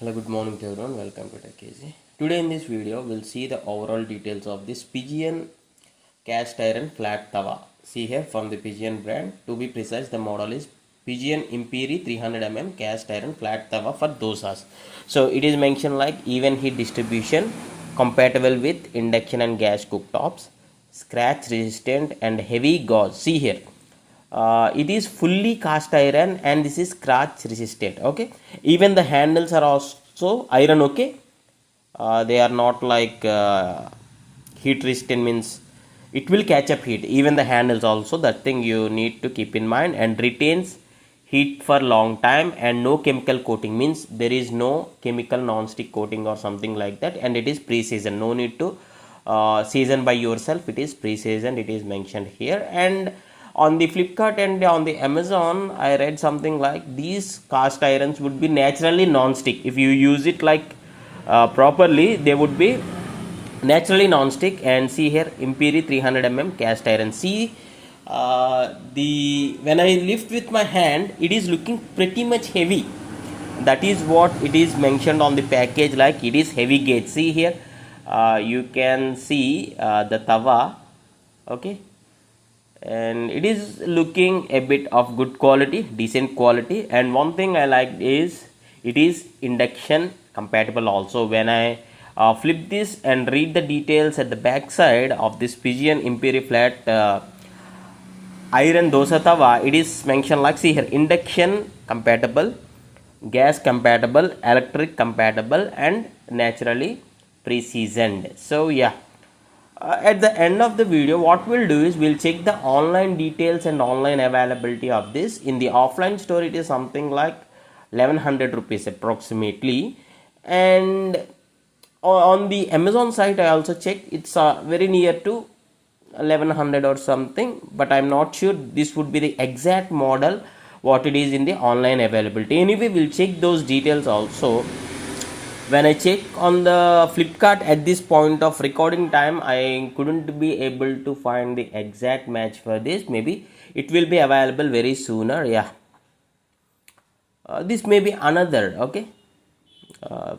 Hello, good morning to everyone. Welcome to TechAZ. Today in this video, we'll see the overall details of this Pigeon cast iron flat tawa. See here from the Pigeon brand. To be precise, the model is Pigeon Imperi 300 cast iron flat tawa for dosas. So it is mentioned like even heat distribution, compatible with induction and gas cooktops, scratch resistant and heavy gauze. See here. It is fully cast iron and this is scratch resistant. Okay, even the handles are also iron. Okay, they are not like heat resistant, means it will catch up heat. Even the handles also, that thing you need to keep in mind, and retains heat for long time, and no chemical coating, means there is no chemical non-stick coating or something like that, and it is pre-seasoned. No need to season by yourself, it is pre-seasoned, it is mentioned here. And on the Flipkart and on the Amazon, I read something like these cast irons would be naturally non-stick. If you use it like properly, they would be naturally non-stick. And see here, Imperi 300 cast iron. See, the when I lift with my hand, it is looking pretty much heavy. That is what it is mentioned on the package, like it is heavy gauge. See here, you can see the tawa. Okay, and it is looking a bit of good quality, decent quality. And one thing I like is it is induction compatible also. When I flip this and read the details at the back side of this Pigeon Imperial flat iron dosa tawa, it is mentioned like, see here, induction compatible, gas compatible, electric compatible, and naturally pre-seasoned. So yeah, at the end of the video, what we'll do is we'll check the online details and online availability of this. In the offline store, it is something like 1100 rupees approximately, and on the Amazon site I also checked, it's very near to 1100 or something, but I'm not sure this would be the exact model what it is in the online availability. Anyway, we'll check those details also. When I check on the Flipkart at this point of recording time, I couldn't be able to find the exact match for this. Maybe it will be available very sooner. Yeah, this may be another. Okay,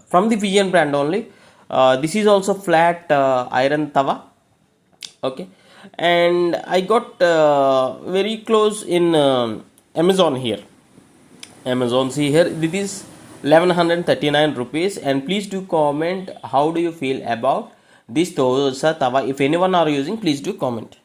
from the Pigeon brand only. This is also flat iron tawa. Okay, and I got very close in Amazon here. Amazon, see here, this is 1139 rupees. And please do comment how do you feel about this Dosa Tawa. If anyone are using, please do comment.